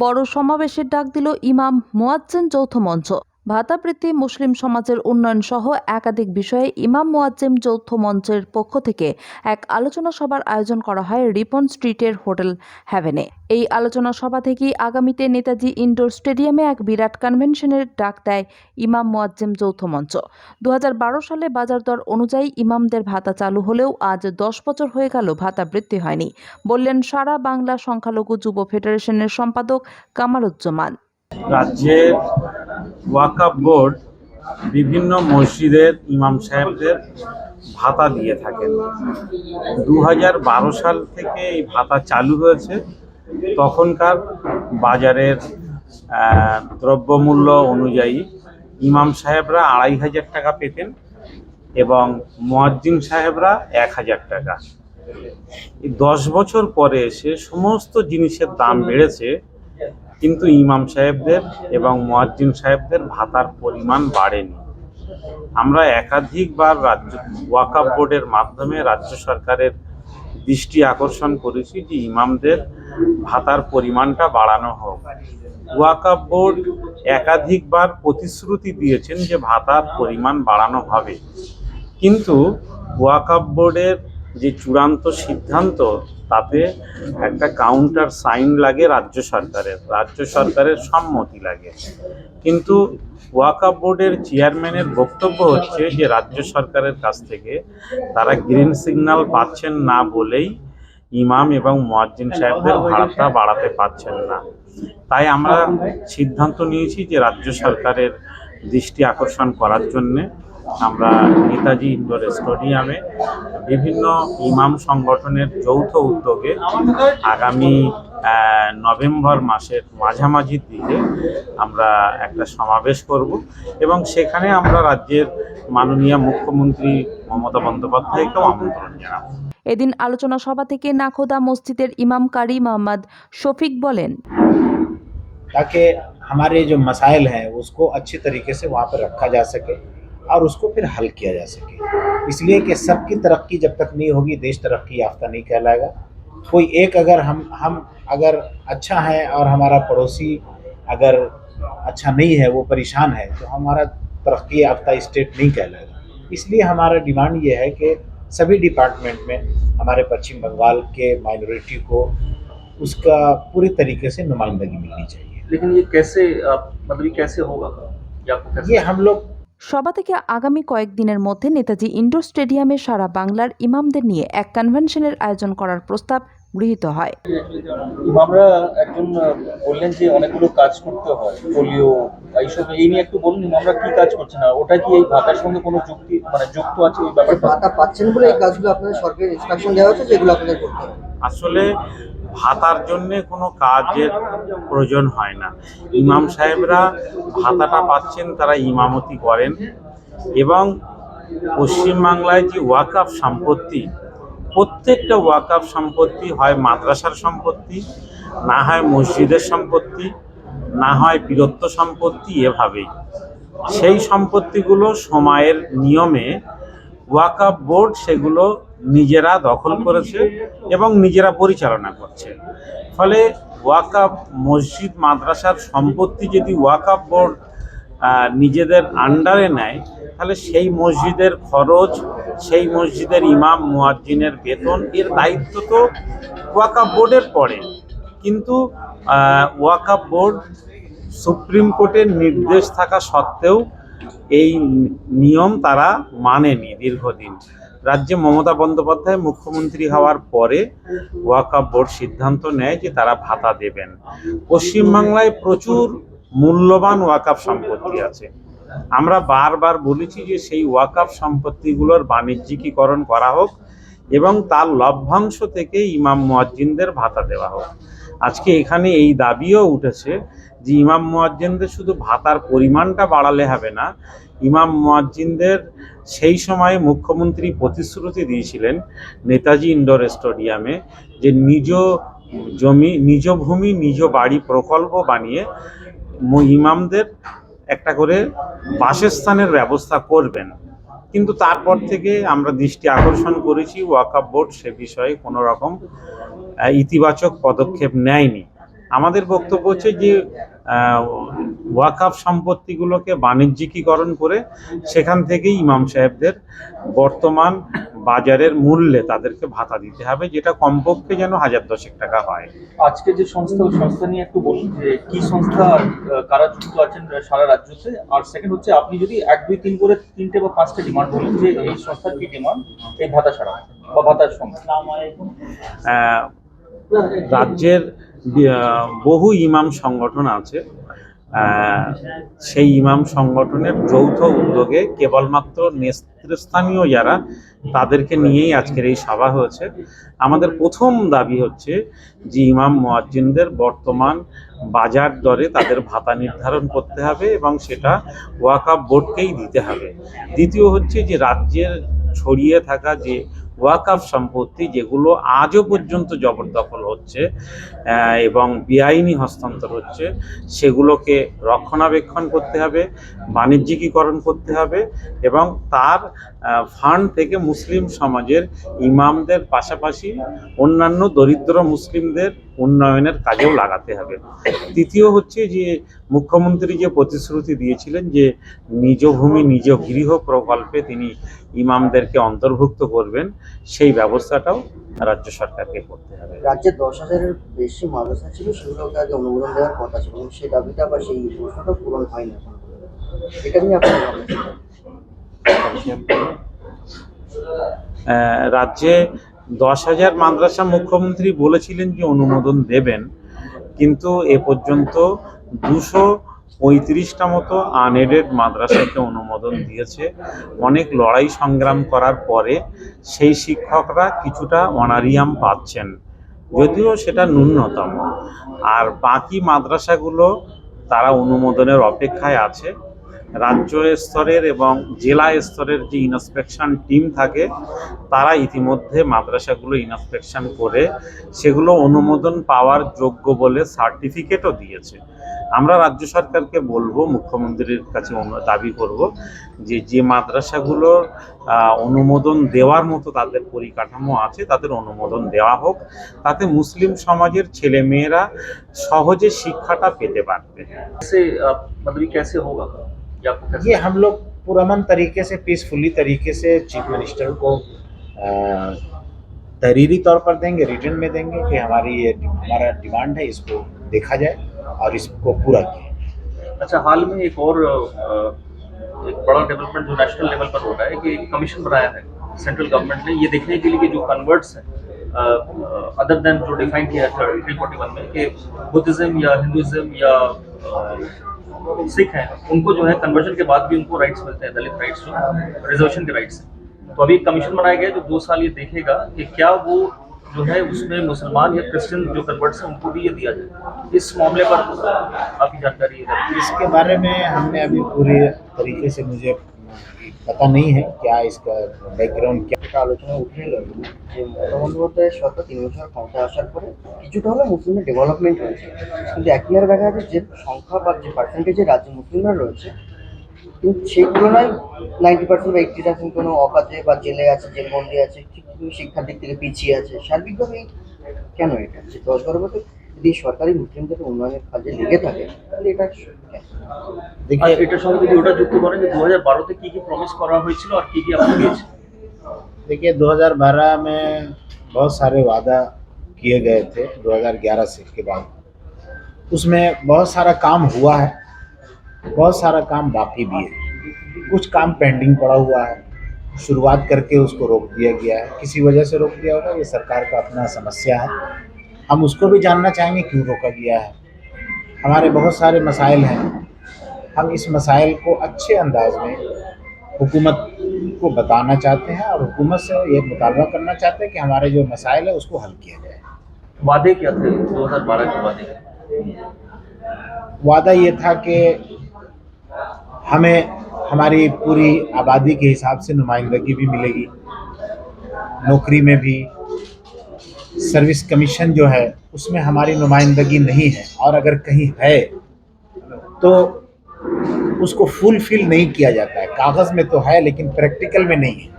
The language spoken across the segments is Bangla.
বড় সমাবেশের ডাক দিল ইমাম মুয়াজ্জিন যৌথ মঞ্চ। ভাতাবৃত্তি, মুসলিম সমাজের উন্নয়ন সহ একাধিক বিষয়ে ইমাম মুয়াজ্জিন যৌথ মঞ্চের পক্ষ থেকে এক আলোচনা সভার আয়োজন করা হয় রিপন স্ট্রিটের হোটেল হ্যাভেনে। এই আলোচনা সভা থেকেই আগামীতে নেতাজি ইনডোর স্টেডিয়ামে এক বিরাট কনভেনশনের ডাক দেয় ইমাম মুয়াজ্জিন যৌথ মঞ্চ। 2012 সালে বাজার দর অনুযায়ী ইমামদের ভাতা চালু হলেও আজ 10 বছর হয়ে গেল ভাতা বৃদ্ধি হয়নি, বললেন সারা বাংলা সংখ্যালঘু যুব ফেডারেশনের সম্পাদক কামারুজ্জামান। রাজ্যের ওয়াকফ বোর্ড বিভিন্ন মসজিদের ইমাম সাহেবদের ভাতা দিয়ে থাকেন। 2012 সাল থেকে এই ভাতা চালু হয়েছে। তখনকার বাজারের দ্রব্যমূল্য অনুযায়ী ইমাম সাহেবরা 2500 টাকা পেতেন এবং মুয়াজ্জিন সাহেবরা 1000 টাকা। 10 বছর পরে এসে সমস্ত জিনিসের দাম বেড়েছে, কিন্তু ইমাম সাহেবদের এবং মুয়াজ্জিন সাহেবদের ভাতার পরিমাণ বাড়েনি। আমরা একাধিকবার রাজ্য ওয়াকফ বোর্ডের মাধ্যমে রাজ্য সরকারের দৃষ্টি আকর্ষণ করেছি যে ইমামদের ভাতার পরিমাণটা বাড়ানো হোক। ওয়াকফ বোর্ড একাধিকবার প্রতিশ্রুতি দিয়েছেন যে ভাতার পরিমাণ বাড়ানো হবে, কিন্তু ওয়াকফ বোর্ডের যে চূড়ান্ত সিদ্ধান্ত তাতে একটা কাউন্টার সাইন লাগে রাজ্য সরকারের সম্মতি লাগে। কিন্তু ওয়াকফ বোর্ডের চেয়ারম্যানের বক্তব্য হচ্ছে যে রাজ্য সরকারের কাছ থেকে তারা গ্রিন সিগন্যাল পাচ্ছেন না বলেই ইমাম এবং মুয়াজ্জিন সাহেবদের ভাড়াটা বাড়াতে পারছেন না। তাই আমরা সিদ্ধান্ত নিয়েছি যে রাজ্য সরকারের দৃষ্টি আকর্ষণ করার জন্যে আমরা নেতাজি ইনডোর স্টেডিয়ামে বিভিন্ন ইমাম সংগঠনের যৌথ উদ্যোগে আগামী নভেম্বর মাসের মাঝামাঝির দিকে আমরা একটা সমাবেশ করব এবং সেখানে আমরা রাজ্যের মাননীয় মুখ্যমন্ত্রী মমতা বন্দ্যোপাধ্যায়কেও আমন্ত্রণ জানাবো। এদিন আলোচনা সভা থেকে নাখোদা মসজিদের ইমাম কারি মোহাম্মদ শফিক বলেন, ताकि हमारे जो मसाइल हैं उसको अच्छी तरीके से वहाँ पर रखा जा सके और उसको फिर हल किया जा सके। इसलिए कि सबकी तरक्की जब तक नहीं होगी देश तरक्की याफ्ता नहीं कहलाएगा। कोई एक अगर हम अगर अच्छा है और हमारा पड़ोसी अगर अच्छा नहीं है, वो परेशान है, तो हमारा तरक्की याफ्ता स्टेट नहीं कहलाएगा। इसलिए हमारा डिमांड ये है कि सभी डिपार्टमेंट में हमारे पश्चिम बंगाल के माइनॉरिटी को उसका पूरी तरीके से नुमाइंदगी मिलनी चाहिए। लेकिन ये कैसे मतलब ये कैसे होगा, ये हम लोग সভা থেকে আগামী কয়েকদিনের মধ্যে নেতাজি ইনডোর স্টেডিয়ামে সারা বাংলার ইমামদের নিয়ে এক কনভেনশনের আয়োজন করার প্রস্তাব গৃহীত হয়। ইমামরা একজন বললেন যে অনেকগুলো কাজ করতে হয়, পোলিও এইসব, এই নিয়ে একটু বলুন ইমামরা কি কাজ করছেন আর ওটা কি এই ভাতার সঙ্গে কোনো যুক্ত আছে? ওই ব্যাপারে ভাতা পাচ্ছেন বলে এই কাজগুলো আপনাদের সরকারি ইনস্ট্রাকশন দেওয়া হচ্ছে যেগুলো আপনাদের করতে হবে। আসলে ভাতার জন্য কোনো কাজের প্রয়োজন হয় না। ইমাম সাহেবরা ভাতাটা পাচ্ছেন, তারা ইমামতি করেন এবং পশ্চিমবাংলায় যে ওয়াকফ সম্পত্তি, প্রত্যেকটা ওয়াকফ সম্পত্তি হয় মাদ্রাসার সম্পত্তি, না হয় মসজিদের সম্পত্তি, না হয় বীরত্ব সম্পত্তি। এভাবেই সেই সম্পত্তিগুলো সময়ের নিয়মে ওয়াকফ বোর্ড সেগুলো নিজেরা দখল করেছে এবং নিজেরা পরিচালনা করছে। ফলে ওয়াকফ মসজিদ মাদ্রাসার সম্পত্তি যদি ওয়াকফ বোর্ড নিজেদের আন্ডারে নেয়, তাহলে সেই মসজিদের খরচ, সেই মসজিদের ইমাম মুয়াজ্জিনের বেতন, এর দায়িত্ব তো ওয়াকফ বোর্ডের পড়ে। কিন্তু ওয়াকফ বোর্ড সুপ্রিম কোর্টের নির্দেশ থাকা সত্ত্বেও এই নিয়ম তারা মানেনি দীর্ঘদিন। রাজ্যে মমতা বন্দ্যোপাধ্যায় মুখ্যমন্ত্রী হওয়ার পরে ওয়াকফ বোর্ড সিদ্ধান্ত নেয় যে তারা ভাতা দেবেন। পশ্চিমবাংলায় প্রচুর মূল্যবান ওয়াকফ সম্পত্তি আছে। আমরা বারবার বলেছি যে সেই ওয়াকফ সম্পত্তিগুলোর বাণিজ্যিকীকরণ করা হোক এবং তার লভ্যাংশ থেকে ইমাম মুয়াজ্জিনদের ভাতা দেওয়া হোক। আজকে এখানে এই দাবিও উঠেছে যে ইমাম মুয়াজ্জিনদের শুধু ভাতার পরিমাণটা বাড়ালে হবে না, ইমাম মুয়াজ্জিনদের সেই সময় মুখ্যমন্ত্রী প্রতিশ্রুতি দিয়েছিলেন নেতাজি ইনডোর স্টেডিয়ামে যে নিজ জমি, নিজ ভূমি, নিজ বাড়ি প্রকল্প বানিয়ে ইমামদের একটা করে বাসস্থানের ব্যবস্থা করবেন। কিন্তু তারপর থেকে আমরা দৃষ্টি আকর্ষণ করেছি, ওয়াকফ বোর্ড সে বিষয়ে কোনো রকম ইতিবাচক পদক্ষেপ নেয়নি। আমাদের বক্তব্য হচ্ছে যে ওয়াকফ সম্পত্তিগুলোকে বাণিজ্যিকীকরণ করে সেখান থেকেই ইমাম সাহেবদের বর্তমান বাজারের মূল্যে তাদেরকে ভাতা দিতে হবে, যেটা কমপক্ষে যেন 1010 টাকা হয়। আজকে যে সংস্থা, ওই সংস্থা নিয়ে একটু বলুন যে কি সংস্থা, কারা যুক্ত আছেন সারা রাজ্যতে। আর সেকেন্ড হচ্ছে, আপনি যদি 1, 2, 3 করে 3টে বা 5টে ডিমান্ড বলেন যে এই সংস্থার কি ডিমান্ড এই ভাতা ছাড়া বা ভাতার সঙ্গে। আহ, রাজ্যের বহু ইমাম সংগঠন আছে, সেই ইমাম সংগঠনের যৌথ উদ্যোগে কেবলমাত্র নেতৃস্থানীয় যারা, তাদেরকে নিয়েই আজকের এই সভা হয়েছে। আমাদের প্রথম দাবি হচ্ছে যে ইমাম মুয়াজ্জিনদের বর্তমান বাজার দরে তাদের ভাতা নির্ধারণ করতে হবে এবং সেটা ওয়াকফ বোর্ডকেই দিতে হবে। দ্বিতীয় হচ্ছে যে রাজ্যের ছড়িয়ে থাকা যে ওয়াকফ সম্পত্তি, যেগুলো আজও পর্যন্ত জবরদখল হচ্ছে এবং বেআইনি হস্তান্তর হচ্ছে, সেগুলোকে রক্ষণাবেক্ষণ করতে হবে, বাণিজ্যিকীকরণ করতে হবে এবং তার ফান্ড থেকে মুসলিম সমাজের ইমামদের পাশাপাশি অন্যান্য দরিদ্র মুসলিমদের উন্নয়নের কাজেও লাগাতে হবে। তৃতীয় হচ্ছে যে মুখ্যমন্ত্রী যে প্রতিশ্রুতি দিয়েছিলেন যে নিজ ভূমি নিজ গৃহ প্রকল্পে তিনি ইমামদেরকে অন্তর্ভুক্ত করবেন, সেই ব্যবস্থাটাও রাজ্য সরকারকে করতে হবে। রাজ্যে 10,000-এর বেশি মাদ্রাসা ছিল, সেগুলোকে আগে অনুমোদন দেওয়ার কথা ছিল, এবং সেই দাবিটা বা সেই প্রশ্নটা পূরণ হয়নি এখন। এটা নিয়ে আপনার ভাবনা। রাজ্যে 10,000 মাদ্রাসা মুখ্যমন্ত্রী বলেছিলেন যে অনুমোদন দেবেন, কিন্তু এ পর্যন্ত 235টা মতো আনএডেড মাদ্রাসাকে অনুমোদন দিয়েছে। অনেক লড়াই সংগ্রাম করার পরে সেই শিক্ষকরা কিছুটা অনারিয়াম পাচ্ছেন, যদিও সেটা ন্যূনতম। আর বাকি মাদ্রাসাগুলো তারা অনুমোদনের অপেক্ষায় আছে। রাজ্য স্তরের এবং জেলা স্তরের যে ইন্সপেকশন টিম থাকে, তারা ইতিমধ্যে মাদ্রাসাগুলো ইন্সপেকশন করে সেগুলো অনুমোদন পাওয়ার যোগ্য বলে সার্টিফিকেটও দিয়েছে। আমরা রাজ্য সরকারকে বলবো, মুখ্যমন্ত্রীর কাছে দাবি করব যে যে মাদ্রাসাগুলোর অনুমোদন দেওয়ার মতো তাদের পরিকাঠামো আছে, তাদের অনুমোদন দেওয়া হোক, তাতে মুসলিম সমাজের ছেলে মেয়েরা সহজে শিক্ষাটা পেতে পারবে। मतलब ये कैसे होगा या आपको कैसे? ये हम लोग पुरअमन तरीके से, पीसफुली तरीके से चीफ मिनिस्टर को तहरीरी तौर पर देंगे, रिटन में देंगे कि हमारा डिमांड है, इसको देखा जाए और इसको पूरा किया। अच्छा, हाल में एक और एक बड़ा डेवलपमेंट जो नेशनल लेवल पर हो रहा है कि एक कमीशन बनाया है सेंट्रल गवर्नमेंट ने, ये देखने के लिए कि जो कन्वर्ट्स हैं अदर देन जो डिफाइन किया है 341 में कि बुद्धिज्म या हिंदुइज्म या सिख हैं, उनको जो है कन्वर्जन के बाद भी उनको राइट्स मिलते हैं, दलित राइट्स, जो रिजर्वेशन के राइट्स हैं। तो अभी एक कमीशन बनाया गया जो 2 साल ये देखेगा कि क्या वो जो है उसमें मुसलमान या क्रिश्चियन जो कन्वर्ट्स हैं उनको भी ये दिया जाए। इस मामले पर आपकी जानकारी है? इसके बारे में हमने अभी पूरी तरीके से, मुझे पता नहीं है क्या इसका ব্যাকগ্রাউন্ড क्या। একটা আলোচনা উঠে এলো যে মমতা বন্দ্যোপাধ্যায়ের সরকার 3 বছর ক্ষমতায় আসার পরে কিছুটা হলে মুসলিমের ডেভেলপমেন্ট হয়েছে, কিন্তু একই আর দেখা যাচ্ছে যে সংখ্যা বা যে পার্সেন্টেজে রাজ্যে মুসলিমরা রয়েছে, কিন্তু সেই তুলনায় 90% বা 80% কোনো অকাজে বা জেলে আছে, জেলবন্দি আছে, ঠিক শিক্ষার দিক থেকে পিছিয়ে আছে। সার্বিকভাবে কেন এটা যে 10-12 বছর যদি সরকারি মুসলিমদের উন্নয়নের কাজে লেগে থাকে, তাহলে এটা কেন? देखिए, এটার সঙ্গে যদি ওটা যুক্ত করেন যে 2012-তে কি কি প্রমিস করা হয়েছিল আর কি কি আপনি দিয়েছেন। देखिए 2012 में बहुत सारे वादा किए गए थे 2011 से के बाद, उसमें बहुत सारा काम हुआ है, बहुत सारा काम बाकी भी है, कुछ काम पेंडिंग पड़ा हुआ है, शुरुआत करके उसको रोक दिया गया है। किसी वजह से रोक दिया होगा, ये सरकार का अपना समस्या है, हम उसको भी जानना चाहेंगे क्यों रोका गया है। हमारे बहुत सारे मसाइल हैं, हम इस मसाइल को अच्छे अंदाज में हुकूमत को बताना चाहते हैं और हुकूमत से ये मुतालबा करना चाहते हैं कि हमारे जो मसाइल है उसको हल किया जाए। वादे क्या थे 2012 के वादे? वादा ये था कि हमें हमारी पूरी आबादी के हिसाब से नुमाइंदगी भी मिलेगी, नौकरी में भी। सर्विस कमीशन जो है उसमें हमारी नुमाइंदगी नहीं है, और अगर कहीं है तो उसको फुलफिल नहीं किया जाता है। कागज़ में तो है लेकिन प्रैक्टिकल में नहीं है,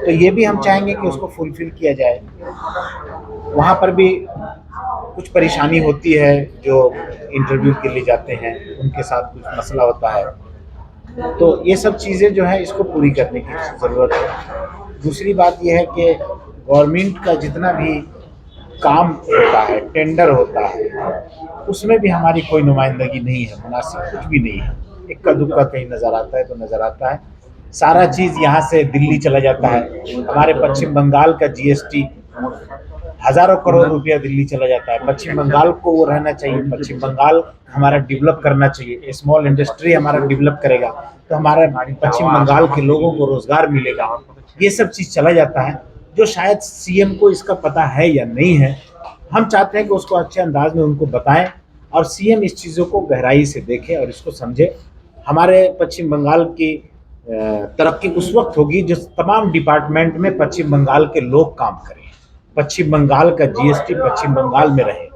तो ये भी हम चाहेंगे कि उसको फुलफिल किया जाए। वहाँ पर भी कुछ परेशानी होती है, जो इंटरव्यू के लिए जाते हैं उनके साथ कुछ मसला होता है, तो ये सब चीज़ें जो है इसको पूरी करने की ज़रूरत है। दूसरी बात यह है कि गवर्नमेंट का जितना भी काम होता है, टेंडर होता है, उसमें भी हमारी कोई नुमाइंदगी नहीं है, मुनासिब कुछ भी नहीं है। इक्का दुक्का कहीं नज़र आता है तो नज़र आता है, सारा चीज़ यहाँ से दिल्ली चला जाता है। हमारे पश्चिम बंगाल का जीएसटी हज़ारों करोड़ रुपया दिल्ली चला जाता है। पश्चिम बंगाल को वो रहना चाहिए, पश्चिम बंगाल हमारा डेवलप करना चाहिए, स्मॉल इंडस्ट्री हमारा डेवलप करेगा तो हमारा पश्चिम बंगाल के लोगों को रोज़गार मिलेगा। ये सब चीज़ चला जाता है, जो शायद सीएम को इसका पता है या नहीं है। हम चाहते हैं कि उसको अच्छे अंदाज में उनको बताएं और सीएम इस चीज़ों को गहराई से देखे और इसको समझे। हमारे पश्चिम बंगाल की तरक्की उस वक्त होगी जो तमाम डिपार्टमेंट में पश्चिम बंगाल के लोग काम करें, पश्चिम बंगाल का जीएसटी पश्चिम बंगाल में रहे,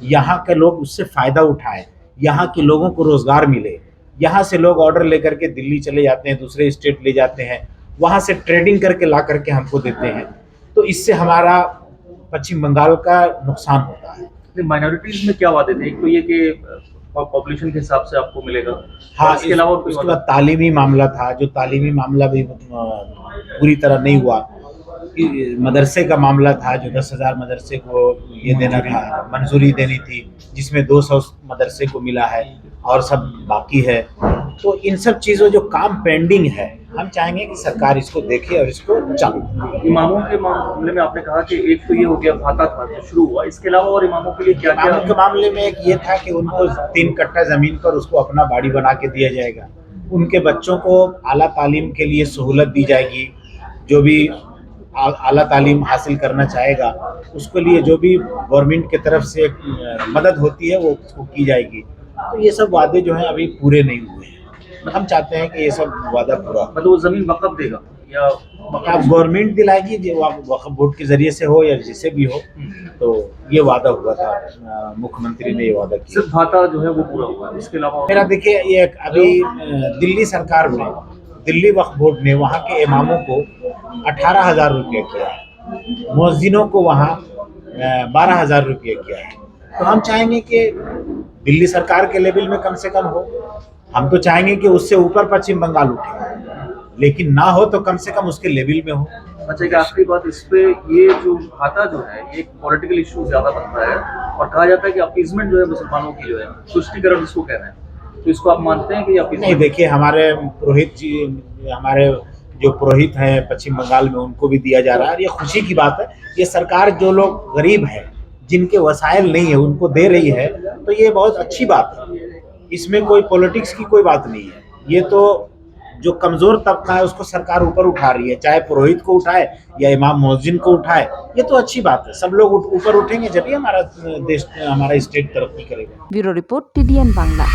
यहाँ के लोग उससे फ़ायदा उठाएं, यहाँ के लोगों को रोज़गार मिले। यहाँ से लोग ऑर्डर लेकर के दिल्ली चले जाते हैं, दूसरे स्टेट ले जाते हैं, वहाँ से ट्रेडिंग करके ला करके हमको देते हैं, तो इससे हमारा पश्चिम बंगाल का नुकसान होता है। माइनॉरिटीज में क्या वादे थे? एक तो ये कि पॉपुलेशन के हिसाब से आपको मिलेगा, हाँ, इसके अलावा कोई उसके वादा? बाद तालीमी मामला था, जो तालीमी मामला भी पूरी तरह नहीं हुआ। मदरसे का मामला था, जो 10,000 मदरसे को ये देना था, मंजूरी देनी थी, जिसमें 200 मदरसे को मिला है और सब बाकी है। तो इन सब चीज़ों जो काम पेंडिंग है, हम चाहेंगे कि सरकार इसको देखे और इसको चालू करे। इमामों के मामले में आपने कहा कि एक तो ये हो गया भाता था जो शुरू हुआ, इसके अलावा और इमामों के लिए क्या क्या? इमामों के मामले में एक ये था कि उनको 3 कट्टा ज़मीन पर उसको अपना बाड़ी बना के दिया जाएगा। उनके बच्चों को आला तालीम के लिए सहूलत दी जाएगी, जो भी आला तालीम हासिल करना चाहेगा उसके लिए जो भी गवर्नमेंट की तरफ से मदद होती है वो उसको की जाएगी। तो ये सब वादे जो हैं अभी पूरे नहीं हुए हैं, हम चाहते हैं कि ये सब वादा पूरा हो। मतलब वो जमीन वक़्फ़ देगा या अब गवर्नमेंट दिलाएगी, जो वक्फ बोर्ड के जरिए से हो या जिसे भी हो, तो ये वादा हुआ था, मुख्यमंत्री ने ये वादा किया। सिर्फ भाता जो है वो पूरा हुआ, इसके अलावा मेरा देखिए, ये अभी दिल्ली सरकार ने, दिल्ली वक्फ बोर्ड ने वहाँ के इमामों को 18,000 रुपये किया है, मुअज्जिनों को वहाँ 12,000 रुपये किया है। तो हम चाहेंगे कि दिल्ली सरकार के लेवल में कम से कम हो। हम तो चाहेंगे कि उससे ऊपर पश्चिम बंगाल उठे, लेकिन ना हो तो कम से कम उसके लेवल में हो। अच्छा, एक आखिरी बात इस पे, ये जो भाता जो है ये एक पॉलिटिकल इशू ज्यादा बनता है और कहा जाता है कि अपीजमेंट जो है मुसलमानों की जो है, तुष्टीकरण इसको कह रहे हैं, तो इसको आप मानते हैं कि नहीं, अपीजमेंट? देखिए, हमारे पुरोहित जी, हमारे जो पुरोहित हैं पश्चिम बंगाल में, उनको भी दिया जा रहा है और ये खुशी की बात है। ये सरकार जो लोग गरीब हैं, जिनके वसाइल नहीं है, उनको दे रही है, तो ये बहुत अच्छी बात है। इसमें कोई पॉलिटिक्स की कोई बात नहीं है। ये तो जो कमज़ोर तबका है उसको सरकार ऊपर उठा रही है, चाहे पुरोहित को उठाए या इमाम मुअज्जिन को उठाए, ये तो अच्छी बात है। सब लोग ऊपर उठेंगे जब ही हमारा देश, हमारा स्टेट तरक्की करेगा। Bureau report TDN Bangla.